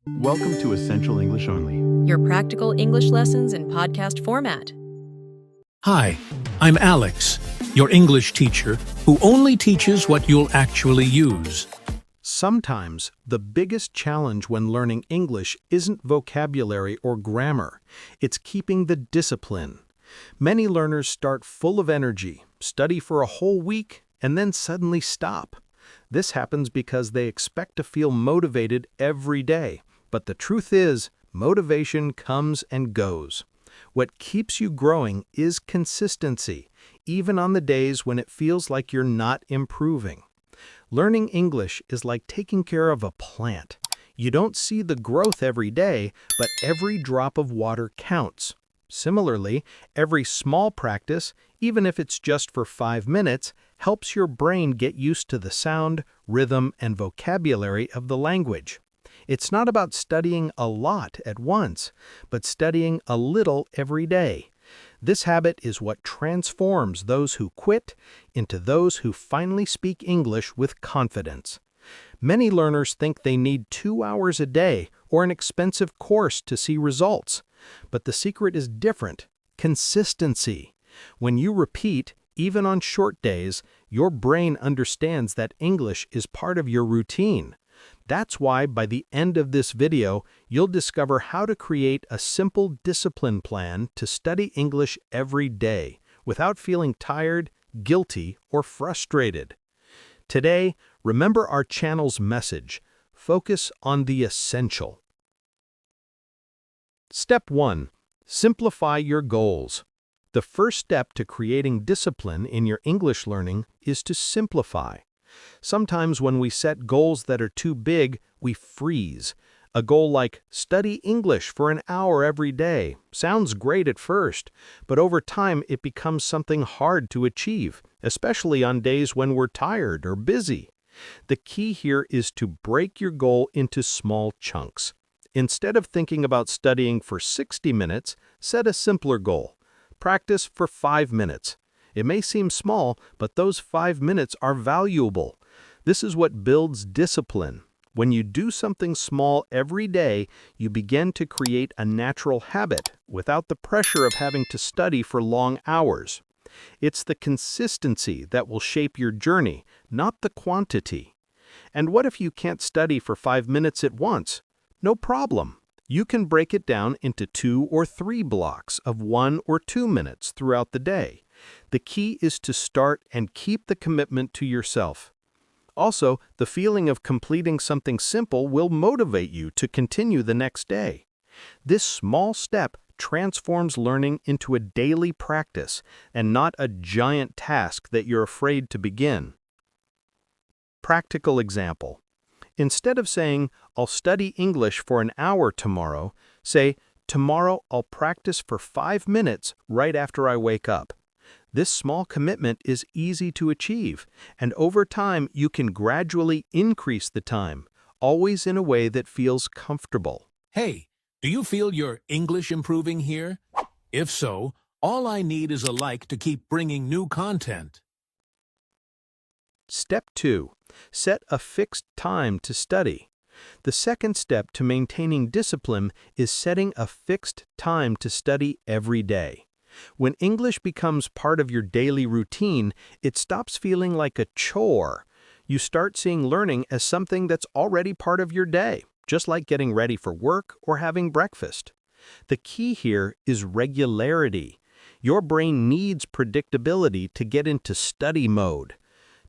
Welcome to Essential English Only. Your practical English lessons in podcast format. Hi, I'm Alex, your English teacher who only teaches what you'll actually use. Sometimes the biggest challenge when learning English isn't vocabulary or grammar, it's keeping the discipline. Many learners start full of energy, study for a whole week, and then suddenly stop. This happens because they expect to feel motivated every day, but the truth is, motivation comes and goes. What keeps you growing is consistency, even on the days when it feels like you're not improving. Learning English is like taking care of a plant. You don't see the growth every day, but every drop of water counts. Similarly, every small practice, even if it's just for 5 minutes, helps your brain get used to the sound, rhythm, and vocabulary of the language. It's not about studying a lot at once, but studying a little every day. This habit is what transforms those who quit into those who finally speak English with confidence. Many learners think they need 2 hours a day or an expensive course to see results. But the secret is different: consistency. When you repeat, even on short days, your brain understands that English is part of your routine. That's why by the end of this video, you'll discover how to create a simple discipline plan to study English every day without feeling tired, guilty, or frustrated. Today, remember our channel's message: focus on the essential. Step 1. Simplify your goals. The first step to creating discipline in your English learning is to simplify. Sometimes when we set goals that are too big, we freeze. A goal like study English for an hour every day sounds great at first, but over time it becomes something hard to achieve, especially on days when we're tired or busy. The key here is to break your goal into small chunks. Instead of thinking about studying for 60 minutes, set a simpler goal. Practice for 5 minutes. It may seem small, but those 5 minutes are valuable. This is what builds discipline. When you do something small every day, you begin to create a natural habit without the pressure of having to study for long hours. It's the consistency that will shape your journey, not the quantity. And what if you can't study for 5 minutes at once? No problem. You can break it down into 2 or 3 blocks of 1 or 2 minutes throughout the day. The key is to start and keep the commitment to yourself. Also, the feeling of completing something simple will motivate you to continue the next day. This small step transforms learning into a daily practice and not a giant task that you're afraid to begin. Practical example. Instead of saying, "I'll study English for an hour tomorrow," say, "Tomorrow I'll practice for 5 minutes right after I wake up." This small commitment is easy to achieve, and over time you can gradually increase the time, always in a way that feels comfortable. Hey, do you feel your English improving here? If so, all I need is a like to keep bringing new content. Step 2. Set a fixed time to study. The second step to maintaining discipline is setting a fixed time to study every day. When English becomes part of your daily routine, it stops feeling like a chore. You start seeing learning as something that's already part of your day, just like getting ready for work or having breakfast. The key here is regularity. Your brain needs predictability to get into study mode.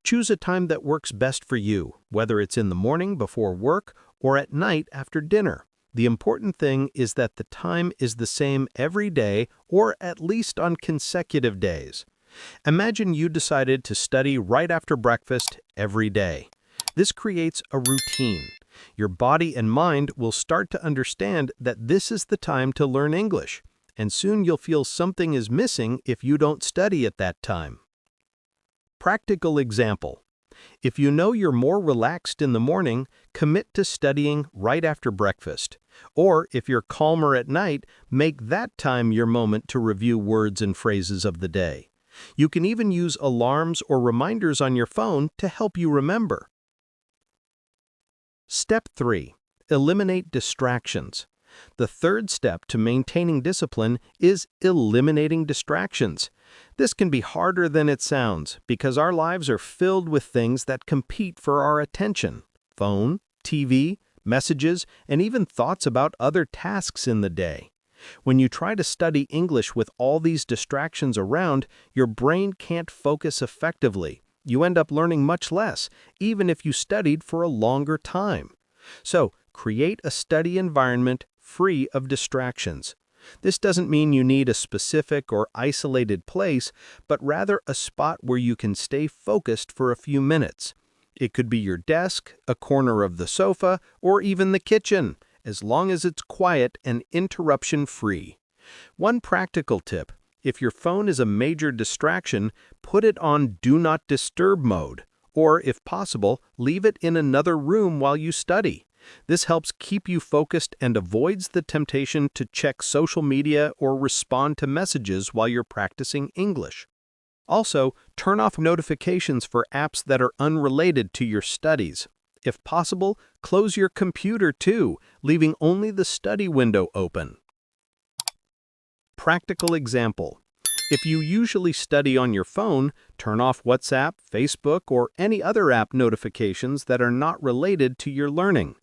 Choose a time that works best for you, whether it's in the morning before work or at night after dinner. The important thing is that the time is the same every day or at least on consecutive days. Imagine you decided to study right after breakfast every day. This creates a routine. Your body and mind will start to understand that this is the time to learn English, and soon you'll feel something is missing if you don't study at that time. Practical example. If you know you're more relaxed in the morning, commit to studying right after breakfast. Or if you're calmer at night, make that time your moment to review words and phrases of the day. You can even use alarms or reminders on your phone to help you remember. Step 3. eliminate distractions. The third step to maintaining discipline is eliminating distractions. This can be harder than it sounds because our lives are filled with things that compete for our attention: phone, TV, messages, and even thoughts about other tasks in the day. When you try to study English with all these distractions around, your brain can't focus effectively. You end up learning much less, even if you studied for a longer time. So, create a study environment free of distractions. This doesn't mean you need a specific or isolated place, but rather a spot where you can stay focused for a few minutes. It could be your desk, a corner of the sofa, or even the kitchen, as long as it's quiet and interruption-free. One practical tip: if your phone is a major distraction, put it on Do Not Disturb mode, or, if possible, leave it in another room while you study. This helps keep you focused and avoids the temptation to check social media or respond to messages while you're practicing English. Also, turn off notifications for apps that are unrelated to your studies. If possible, close your computer too, leaving only the study window open. Practical example: if you usually study on your phone, turn off WhatsApp, Facebook, or any other app notifications that are not related to your learning.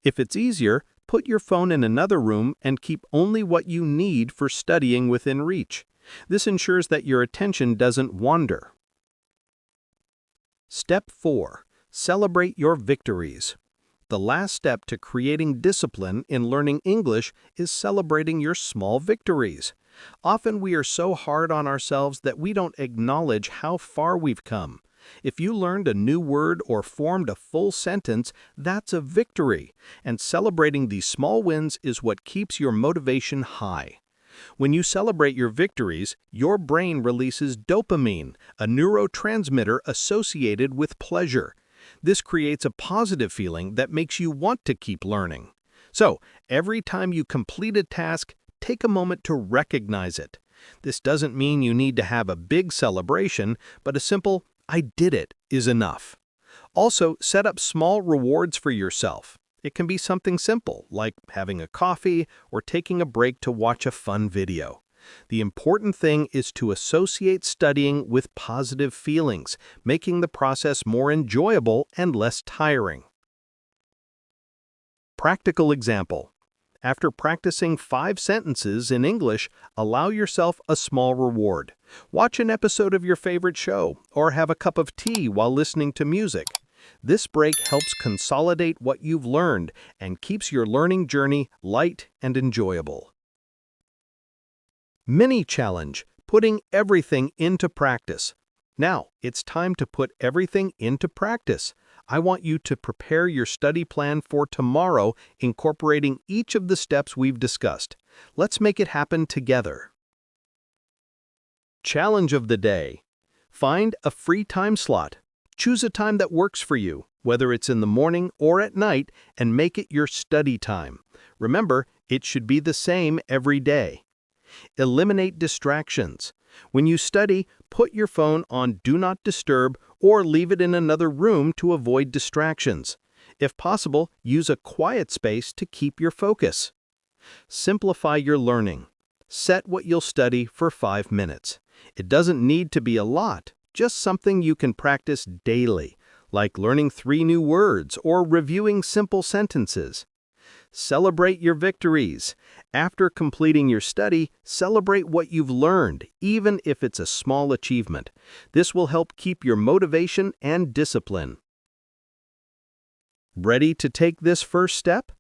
If it's easier, put your phone in another room and keep only what you need for studying within reach. This ensures that your attention doesn't wander. Step 4. Celebrate your victories. The last step to creating discipline in learning English is celebrating your small victories. Often we are so hard on ourselves that we don't acknowledge how far we've come. If you learned a new word or formed a full sentence, that's a victory, and celebrating these small wins is what keeps your motivation high. When you celebrate your victories, your brain releases dopamine, a neurotransmitter associated with pleasure. This creates a positive feeling that makes you want to keep learning. So, every time you complete a task, take a moment to recognize it. This doesn't mean you need to have a big celebration, but a simple "I did it" is enough. Also, set up small rewards for yourself. It can be something simple, like having a coffee or taking a break to watch a fun video. The important thing is to associate studying with positive feelings, making the process more enjoyable and less tiring. Practical example: after practicing 5 sentences in English, allow yourself a small reward. Watch an episode of your favorite show, or have a cup of tea while listening to music. This break helps consolidate what you've learned and keeps your learning journey light and enjoyable. Mini challenge: putting everything into practice. Now, it's time to put everything into practice. I want you to prepare your study plan for tomorrow, incorporating each of the steps we've discussed. Let's make it happen together. Challenge of the day: find a free time slot. Choose a time that works for you, whether it's in the morning or at night, and make it your study time. Remember, it should be the same every day. Eliminate distractions. When you study, put your phone on Do Not Disturb or leave it in another room to avoid distractions. If possible, use a quiet space to keep your focus. Simplify your learning. Set what you'll study for 5 minutes. It doesn't need to be a lot, just something you can practice daily, like learning 3 new words or reviewing simple sentences. Celebrate your victories. After completing your study, celebrate what you've learned, even if it's a small achievement. This will help keep your motivation and discipline. Ready to take this first step?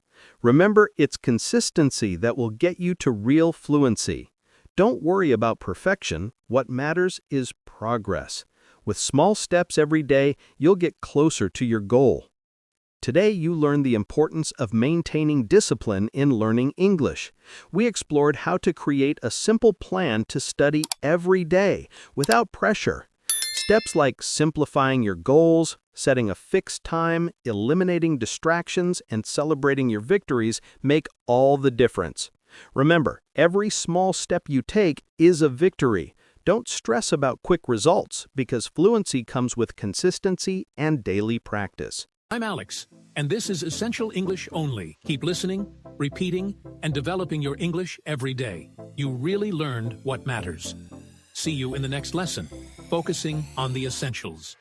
Remember, it's consistency that will get you to real fluency. Don't worry about perfection. What matters is progress. With small steps every day, you'll get closer to your goal. Today, you learned the importance of maintaining discipline in learning English. We explored how to create a simple plan to study every day without pressure. Steps like simplifying your goals, setting a fixed time, eliminating distractions, and celebrating your victories make all the difference. Remember, every small step you take is a victory. Don't stress about quick results because fluency comes with consistency and daily practice. I'm Alex, And this is Essential English only. Keep listening, repeating, and developing your English every day. You really learned what matters. See you in the next lesson, focusing on the essentials.